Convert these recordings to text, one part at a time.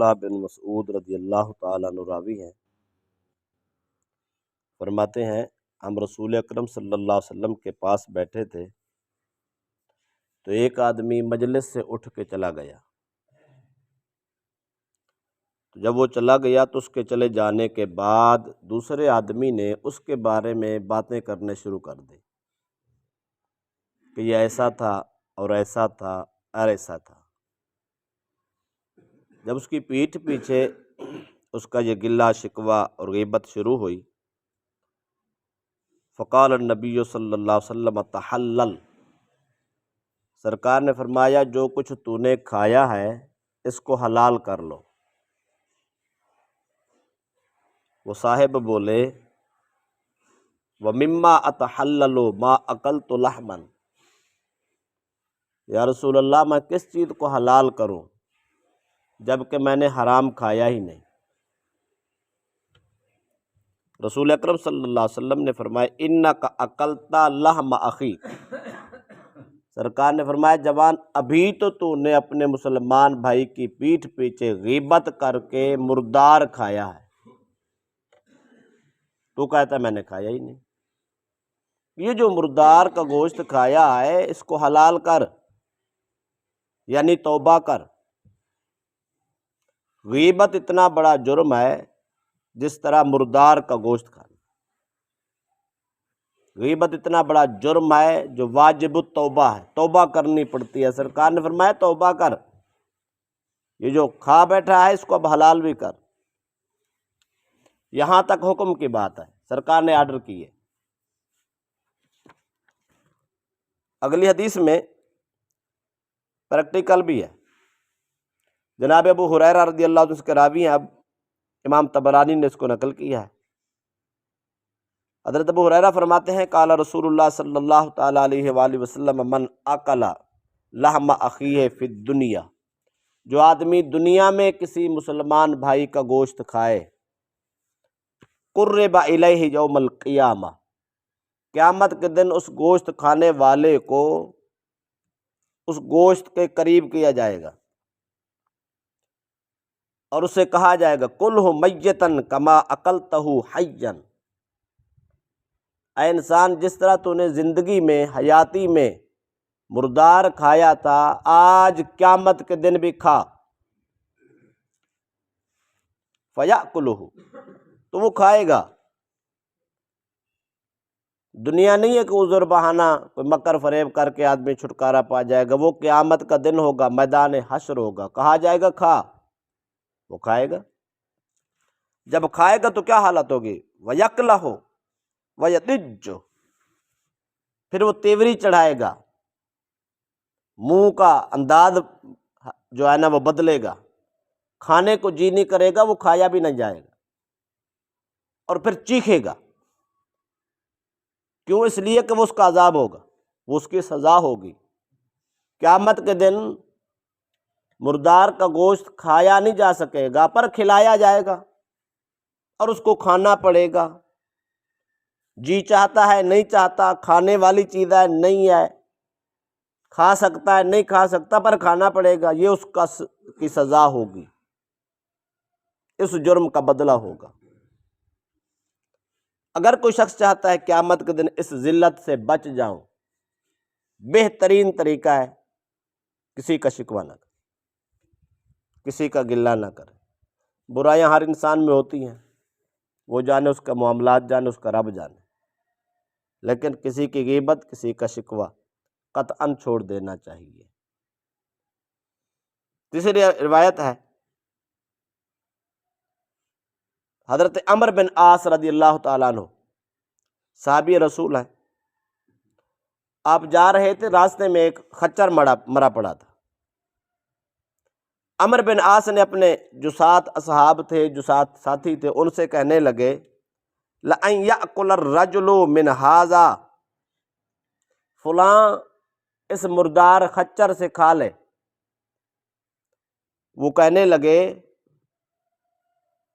عبداللہ بن مسعود رضی اللہ تعالیٰ عنہ راوی ہیں، فرماتے ہیں ہم رسول اکرم صلی اللہ علیہ وسلم کے پاس بیٹھے تھے تو ایک آدمی مجلس سے اٹھ کے چلا گیا۔ تو جب وہ چلا گیا تو اس کے چلے جانے کے بعد دوسرے آدمی نے اس کے بارے میں باتیں کرنے شروع کر دی کہ یہ ایسا تھا اور ایسا تھا اور ایسا تھا۔ جب اس کی پیٹھ پیچھے اس کا یہ گلہ شکوہ اور غیبت شروع ہوئی، فقال النبی صلی اللہ علیہ وسلم تحلل، سرکار نے فرمایا جو کچھ تو نے کھایا ہے اس کو حلال کر لو۔ وہ صاحب بولے وَمِمَّا أَتَحَلَّلُ مَا أَكَلْتُ لَحْمًا، یا رسول اللہ میں کس چیز کو حلال کروں جب کہ میں نے حرام کھایا ہی نہیں۔ رسول اکرم صلی اللہ علیہ وسلم نے فرمایا اِنَّكَ أَكَلْتَ لَحْمَ أَخِيكَ، سرکار نے فرمایا جوان ابھی تو نے اپنے مسلمان بھائی کی پیٹھ پیچھے غیبت کر کے مردار کھایا ہے، تو کہتا ہے میں نے کھایا ہی نہیں۔ یہ جو مردار کا گوشت کھایا ہے اس کو حلال کر، یعنی توبہ کر۔ غیبت اتنا بڑا جرم ہے جس طرح مردار کا گوشت کھانا۔ غیبت اتنا بڑا جرم ہے جو واجب التوبہ ہے، توبہ کرنی پڑتی ہے۔ سرکار نے فرمایا توبہ کر، یہ جو کھا بیٹھا ہے اس کو اب حلال بھی کر۔ یہاں تک حکم کی بات ہے، سرکار نے آرڈر کی ہے۔ اگلی حدیث میں پریکٹیکل بھی ہے۔ جناب ابو ہریرہ رضی اللہ عنہ کے راوی ہیں، اب امام طبرانی نے اس کو نقل کیا ہے۔ حضرت ابو ہریرہ فرماتے ہیں قال رسول اللہ صلی اللہ تعالی علیہ وآلہ وسلم من اکل لحم اخیہ فی الدنیا، جو آدمی دنیا میں کسی مسلمان بھائی کا گوشت کھائے، قرب الیہ یوم القیامہ، قیامت کے دن اس گوشت کھانے والے کو اس گوشت کے قریب کیا جائے گا اور اسے کہا جائے گا کلہ میتن کما اکلتہ حیا، اے انسان جس طرح تو نے زندگی میں حیاتی میں مردار کھایا تھا آج قیامت کے دن بھی کھا۔ فیأکلہ، تو وہ کھائے گا۔ دنیا نہیں ہے کہ عذر بہانہ کوئی مکر فریب کر کے آدمی چھٹکارا پا جائے گا، وہ قیامت کا دن ہوگا، میدان حشر ہوگا، کہا جائے گا کھا، وہ کھائے گا۔ جب کھائے گا تو کیا حالت ہوگی؟ وَيَكْلَهُ وَيَدِجُّ، پھر وہ تیوری چڑھائے گا، منہ کا انداز جو ہے نا وہ بدلے گا، کھانے کو جی نہیں کرے گا، وہ کھایا بھی نہیں جائے گا، اور پھر چیخے گا۔ کیوں؟ اس لیے کہ وہ اس کا عذاب ہوگا، وہ اس کی سزا ہوگی۔ قیامت کے دن مردار کا گوشت کھایا نہیں جا سکے گا پر کھلایا جائے گا اور اس کو کھانا پڑے گا۔ جی چاہتا ہے نہیں چاہتا، کھانے والی چیز ہے نہیں ہے، کھا سکتا ہے نہیں کھا سکتا پر کھانا پڑے گا، یہ اس کی سزا ہوگی، اس جرم کا بدلہ ہوگا۔ اگر کوئی شخص چاہتا ہے قیامت کے دن اس ذلت سے بچ جاؤں، بہترین طریقہ ہے کسی کا شکوہ نہ کرے، کسی کا گلہ نہ کرے۔ برائیاں ہر انسان میں ہوتی ہیں، وہ جانے، اس کا معاملات جانے، اس کا رب جانے، لیکن کسی کی غیبت، کسی کا شکوہ قطعاً چھوڑ دینا چاہیے۔ تیسری روایت ہے حضرت عمرو بن عاص رضی اللہ تعالیٰ عنہ، صحابی رسول ہیں، آپ جا رہے تھے، راستے میں ایک خچر مرا پڑا تھا۔ عمرو بن عاص نے اپنے جو ساتھ اصحاب تھے، جو ساتھ ساتھی تھے، ان سے کہنے لگے لَأَن يَأْكُلَ الرَّجُلُ مِنْ هَذَا، فلاں اس مردار خچر سے کھا لے۔ وہ کہنے لگے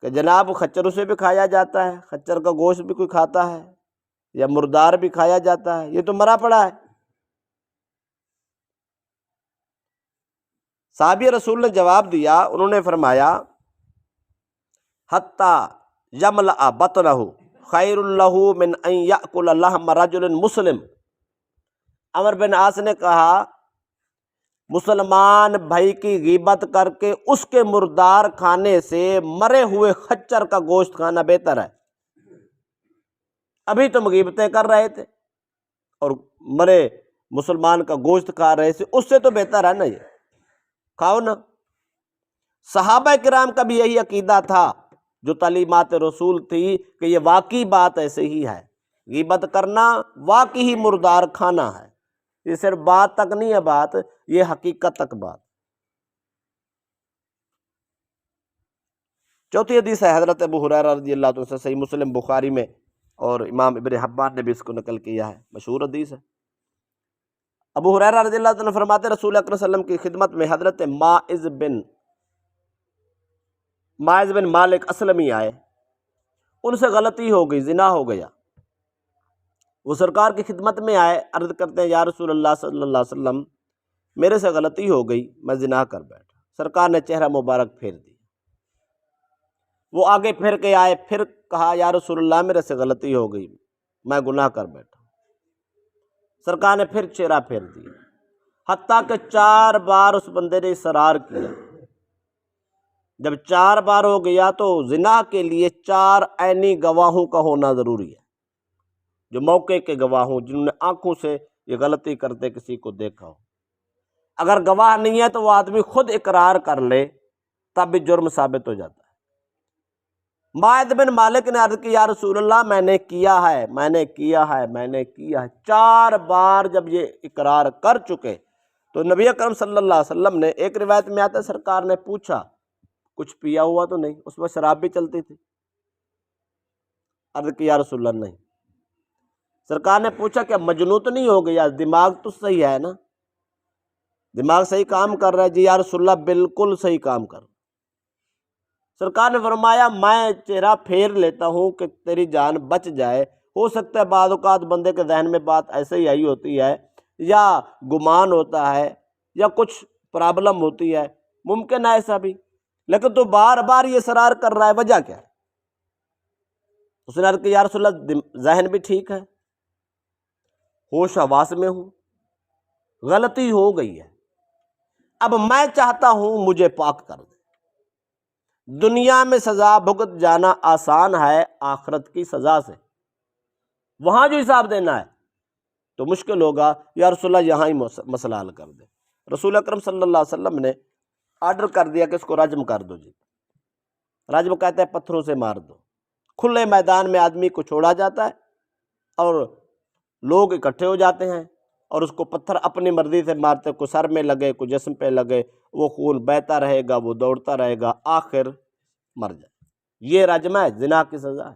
کہ جناب خچروں سے بھی کھایا جاتا ہے، خچر کا گوشت بھی کوئی کھاتا ہے یا مردار بھی کھایا جاتا ہے، یہ تو مرا پڑا ہے۔ صحابی رسول نے جواب دیا، انہوں نے فرمایا حتی یملأ بطنہ خیر لہ من ان یأکل لحم رجل مسلم۔ عمرو بن عاص نے کہا مسلمان بھائی کی غیبت کر کے اس کے مردار کھانے سے مرے ہوئے خچر کا گوشت کھانا بہتر ہے۔ ابھی تم غیبتیں کر رہے تھے اور مرے مسلمان کا گوشت کھا رہے تھے، اس سے تو بہتر ہے نا، یہ کھاؤ نا۔ صحابہ کرام کا بھی یہی عقیدہ تھا، جو تعلیمات رسول تھی کہ یہ واقعی بات ایسے ہی ہے، غیبت کرنا واقعی مردار کھانا ہے، یہ صرف بات تک نہیں ہے، بات یہ حقیقت تک بات۔ چوتھی حدیث ہے حضرت ابو ہریرہ رضی اللہ عنہ سے، صحیح مسلم بخاری میں، اور امام ابن حبان نے بھی اس کو نقل کیا ہے، مشہور حدیث ہے۔ ابو ہریرہ رضی اللہ عنہ فرماتے رسول اکرم صلی اللہ علیہ وسلم کی خدمت میں حضرت ماعز بن مالک اسلمی آئے، ان سے غلطی ہو گئی، زنا ہو گیا۔ وہ سرکار کی خدمت میں آئے، عرض کرتے ہیں یا رسول اللہ صلی اللہ علیہ وسلم میرے سے غلطی ہو گئی، میں زنا کر بیٹھا۔ سرکار نے چہرہ مبارک پھیر دیا۔ وہ آگے پھر کے آئے، پھر کہا یا رسول اللہ میرے سے غلطی ہو گئی، میں گناہ کر بیٹھا۔ سرکار نے پھر چہرہ پھیر دیا، حتیٰ کہ 4 بار اس بندے نے اصرار کیا۔ جب 4 بار ہو گیا تو زنا کے لیے 4 عینی گواہوں کا ہونا ضروری ہے، جو موقع کے گواہ ہوں، جنہوں نے آنکھوں سے یہ غلطی کرتے کسی کو دیکھا ہو۔ اگر گواہ نہیں ہے تو وہ آدمی خود اقرار کر لے تب بھی جرم ثابت ہو جاتا ہے۔ ماعز بن مالک نے عرض کی یا رسول اللہ میں نے کیا ہے۔ 4 بار جب یہ اقرار کر چکے تو نبی اکرم صلی اللہ علیہ وسلم نے، ایک روایت میں آتا ہے سرکار نے پوچھا کچھ پیا ہوا تو نہیں، اس میں شراب بھی چلتی تھی؟ عرض کی یا رسول اللہ نہیں۔ سرکار نے پوچھا کہ مجنون تو نہیں ہو گیا، دماغ تو صحیح ہے نا، دماغ صحیح کام کر رہا ہے؟ جی یا رسول اللہ بالکل صحیح کام کر رہا۔ سرکار نے فرمایا میں چہرہ پھیر لیتا ہوں کہ تیری جان بچ جائے، ہو سکتا ہے بعض اوقات بندے کے ذہن میں بات ایسے ہی آئی ہوتی ہے، یا گمان ہوتا ہے، یا کچھ پرابلم ہوتی ہے، ممکن ہے ایسا بھی، لیکن تو بار بار یہ اصرار کر رہا ہے، وجہ کیا ہے؟ اس نے عرض کیا یا رسول اللہ ذہن بھی ٹھیک ہے، ہوش حواس میں ہوں، غلطی ہو گئی ہے، اب میں چاہتا ہوں مجھے پاک کر دے۔ دنیا میں سزا بھگت جانا آسان ہے، آخرت کی سزا سے وہاں جو حساب دینا ہے تو مشکل ہوگا، یا رسول اللہ یہاں ہی مسئلہ حل کر دے۔ رسول اکرم صلی اللہ علیہ وسلم نے آرڈر کر دیا کہ اس کو رجم کر دو۔ جی رجم کہتے ہیں پتھروں سے مار دو۔ کھلے میدان میں آدمی کو چھوڑا جاتا ہے اور لوگ اکٹھے ہو جاتے ہیں اور اس کو پتھر اپنی مرضی سے مارتے، کوئی سر میں لگے، کوئی جسم پہ لگے، وہ خون بہتا رہے گا، وہ دوڑتا رہے گا، آخر مر جائے۔ یہ رجم ہے، زنا کی سزا ہے۔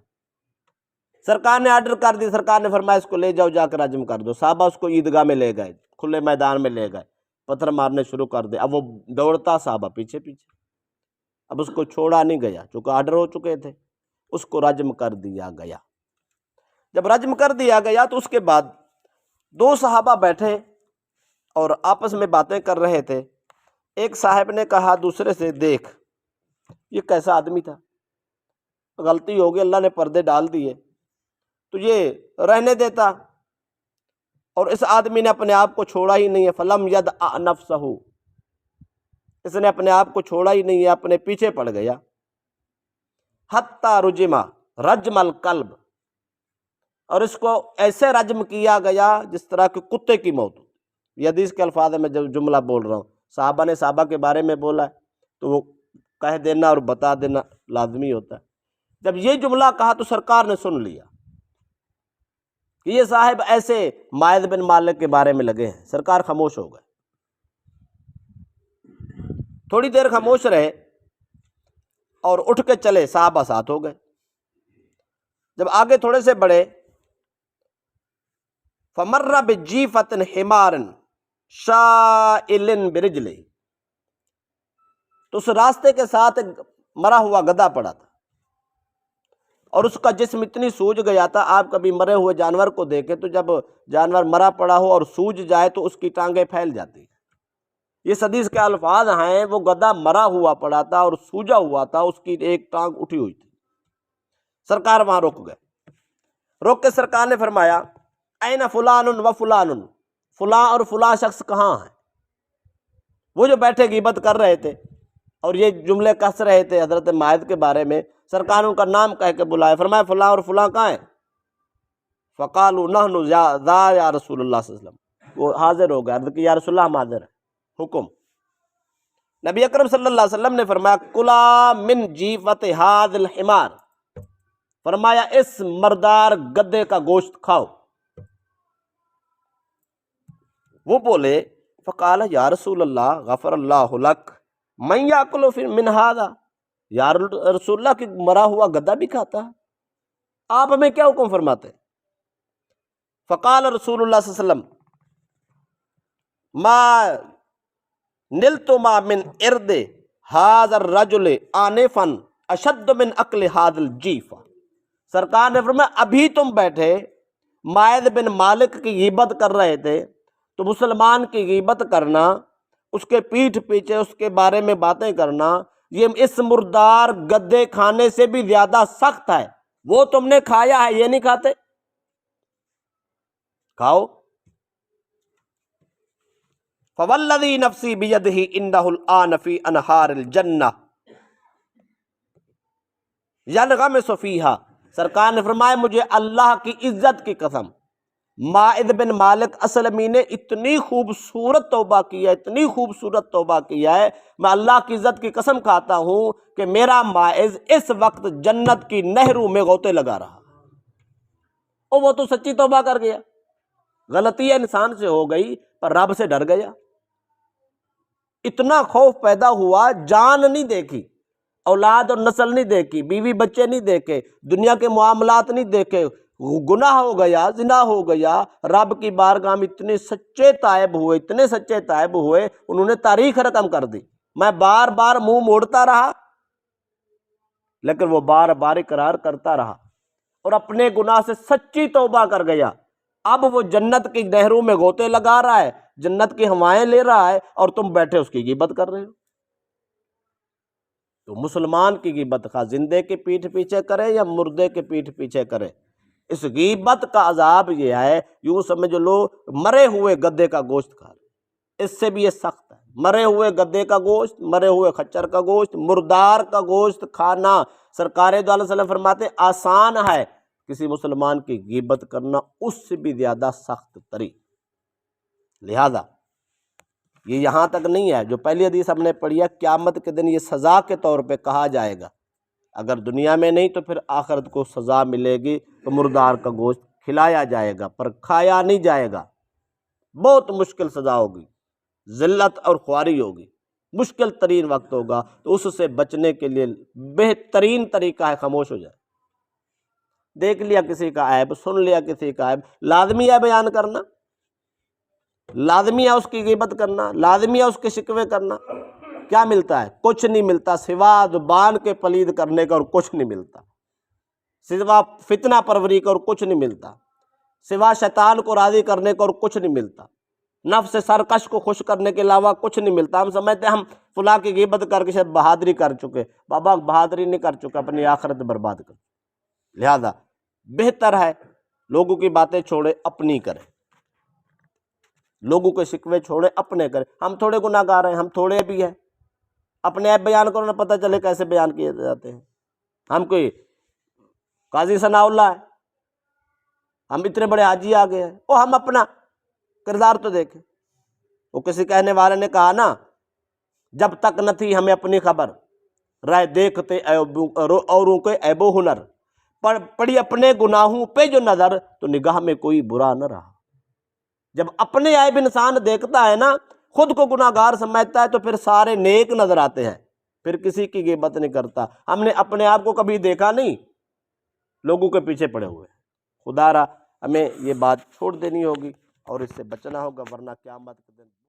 سرکار نے آرڈر کر دی، سرکار نے فرمایا اس کو لے جاؤ، جا کر رجم کر دو۔ صحابہ اس کو عیدگاہ میں لے گئے، کھلے میدان میں لے گئے، پتھر مارنے شروع کر دے۔ اب وہ دوڑتا، صحابہ پیچھے پیچھے، اب اس کو چھوڑا نہیں گیا، چونکہ آرڈر ہو چکے تھے، اس کو رجم کر دیا گیا۔ جب رجم کر دیا گیا تو اس کے بعد 2 صحابہ بیٹھے اور آپس میں باتیں کر رہے تھے۔ ایک صاحب نے کہا دوسرے سے دیکھ یہ کیسا آدمی تھا، غلطی ہو گئی، اللہ نے پردے ڈال دیے تو یہ رہنے دیتا، اور اس آدمی نے اپنے آپ کو چھوڑا ہی نہیں ہے، فلم یدع نفسہ، اس نے اپنے آپ کو چھوڑا ہی نہیں ہے، اپنے پیچھے پڑ گیا۔ حتی رجما رجم القلب، اور اس کو ایسے رجم کیا گیا جس طرح کہ کتے کی موت ہو۔ یہ حدیث کے الفاظ میں جو جملہ بول رہا ہوں، صحابہ نے صحابہ کے بارے میں بولا ہے تو وہ کہہ دینا اور بتا دینا لازمی ہوتا ہے۔ جب یہ جملہ کہا تو سرکار نے سن لیا کہ یہ صاحب ایسے ماعز بن مالک کے بارے میں لگے ہیں۔ سرکار خاموش ہو گئے، تھوڑی دیر خاموش رہے اور اٹھ کے چلے، صحابہ ساتھ ہو گئے۔ جب آگے تھوڑے سے بڑھے، فمر بجیفۃ حمار شائل برجلہ، تو اس راستے کے ساتھ ایک مرا ہوا گدھا پڑا تھا اور اس کا جسم اتنی سوج گیا تھا۔ آپ کبھی مرے ہوئے جانور کو دیکھیں تو جب جانور مرا پڑا ہو اور سوج جائے تو اس کی ٹانگیں پھیل جاتی ہیں، یہ حدیث کے الفاظ ہیں، وہ گدھا مرا ہوا پڑا تھا اور سوجا ہوا تھا، اس کی ایک ٹانگ اٹھی ہوئی تھی۔ سرکار وہاں رک گئے، روک کے سرکار نے فرمایا این فلان و فلان، فلاں اور فلاں شخص کہاں ہیں؟ وہ جو بیٹھے غیبت کر رہے تھے اور یہ جملے کس رہے تھے حضرت ماعز کے بارے میں، سرکار ان کا نام کہہ کے بلائے، فرمایا فلاں اور فلاں کہاں ہیں؟ فقالوا نحن ذا یا رسول اللہ صلی اللہ علیہ وسلم، وہ حاضر ہو گئے، عرض کی یا رسول اللہ ہم حاضر ہیں، حکم۔ نبی اکرم صلی اللہ علیہ وسلم نے فرمایا کلا من جیفت ھذا الحمار، فرمایا اس مردار گدھے کا گوشت کھاؤ۔ وہ بولے فقال یا رسول اللہ غفر اللہ لک من یاکل من ھذا، یا رسول اللہ کہ مرا ہوا گدھا بھی کھاتا ہے، آپ ہمیں کیا حکم فرماتے ہیں؟ فقال رسول اللہ صلی اللہ علیہ وسلم ما نلتما من ارد ھذا الرجل آنفا اشد من اکل ھذا الجیفہ، سرکار نے فرمایا ابھی تم بیٹھے ماعز بن مالک کی غیبت کر رہے تھے، تو مسلمان کی غیبت کرنا، اس کے پیٹھ پیچھے اس کے بارے میں باتیں کرنا، یہ اس مردار گدے کھانے سے بھی زیادہ سخت ہے۔ وہ تم نے کھایا ہے، یہ نہیں کھاتے، کھاؤ۔ فوالذی نفسی بیدہ انہ الآن فی انہار الجنہ ینغمس فیہا، سرکار نے فرمایا مجھے اللہ کی عزت کی قسم، ماعز بن مالک اسلمی نے اتنی خوبصورت توبہ کی ہے، اتنی خوبصورت توبہ کیا ہے، میں اللہ کی عزت کی قسم کھاتا ہوں کہ میرا ماعز اس وقت جنت کی نہروں میں غوطے لگا رہا، اور وہ تو سچی توبہ کر گیا، غلطی انسان سے ہو گئی پر رب سے ڈر گیا، اتنا خوف پیدا ہوا، جان نہیں دیکھی، اولاد اور نسل نہیں دیکھی، بیوی بچے نہیں دیکھے، دنیا کے معاملات نہیں دیکھے، گناہ ہو گیا، زنا ہو گیا، رب کی بارگاہ میں اتنے سچے تائب ہوئے، اتنے سچے تائب ہوئے، انہوں نے تاریخ رقم کر دی۔ میں بار بار منہ موڑتا رہا لیکن وہ بار بار اقرار کرتا رہا اور اپنے گناہ سے سچی توبہ کر گیا، اب وہ جنت کی نہروں میں غوطے لگا رہا ہے، جنت کی ہوائیں لے رہا ہے، اور تم بیٹھے اس کی غیبت کر رہے ہو۔ تو مسلمان کی غیبت خواہ زندے کے پیٹھ پیچھے کرے یا مردے کے پیٹھ پیچھے کرے، اس غیبت کا عذاب یہ ہے، یوں سمجھ لو مرے ہوئے گدھے کا گوشت کھا لے، اس سے بھی یہ سخت ہے، مرے ہوئے گدھے کا گوشت، مرے ہوئے خچر کا گوشت، مردار کا گوشت کھانا، سرکار دو علیہ وسلم فرماتے آسان ہے، کسی مسلمان کی غیبت کرنا اس سے بھی زیادہ سخت تری۔ لہذا یہ یہاں تک نہیں ہے، جو پہلی حدیث ہم نے پڑھی ہے، قیامت کے دن یہ سزا کے طور پہ کہا جائے گا، اگر دنیا میں نہیں تو پھر آخرت کو سزا ملے گی، تو مردار کا گوشت کھلایا جائے گا پر کھایا نہیں جائے گا، بہت مشکل سزا ہوگی، ذلت اور خواری ہوگی، مشکل ترین وقت ہوگا، تو اس سے بچنے کے لیے بہترین طریقہ ہے خاموش ہو جائے۔ دیکھ لیا کسی کا عیب، سن لیا کسی کا عیب، لازمی ہے بیان کرنا، لازمی ہے اس کی غیبت کرنا، لازمی ہے اس کے شکوے کرنا، کیا ملتا ہے؟ کچھ نہیں ملتا، سوا زبان کے پلید کرنے کا اور کچھ نہیں ملتا، سوا فتنہ پروری کا اور کچھ نہیں ملتا، سوا شیطان کو راضی کرنے کا اور کچھ نہیں ملتا، نفس سرکش کو خوش کرنے کے علاوہ کچھ نہیں ملتا۔ ہم سمجھتے ہیں ہم فلاں کی غیبت کر کے شاید بہادری کر چکے، بابا بہادری نہیں کر چکا، اپنی آخرت برباد کر۔ لہذا بہتر ہے لوگوں کی باتیں چھوڑے اپنی کرے، لوگوں کے شکوے چھوڑے اپنے کرے۔ ہم تھوڑے گناہ گار ہیں، ہم تھوڑے بھی ہیں، اپنے عیب بیان کرو نہ پتہ چلے کیسے بیان کیے جاتے ہیں۔ ہم کوئی قاضی ثناء اللہ ہے، ہم اتنے بڑے حاجی آ گئے ہیں، وہ ہم اپنا کردار تو دیکھیں۔ وہ کسی کہنے والے نے کہا نا، جب تک نہ تھی ہمیں اپنی خبر، رائے دیکھتے اوروں کے عیب و ہنر، پڑی اپنے گناہوں پہ جو نظر، تو نگاہ میں کوئی برا نہ رہا۔ جب اپنے عیب انسان دیکھتا ہے نا، خود کو گناہ گار سمجھتا ہے، تو پھر سارے نیک نظر آتے ہیں، پھر کسی کی غیبت نہیں کرتا۔ ہم نے اپنے آپ کو کبھی دیکھا نہیں، لوگوں کے پیچھے پڑے ہوئے ہیں۔ خدا را ہمیں یہ بات چھوڑ دینی ہوگی اور اس سے بچنا ہوگا، ورنہ قیامت کے دن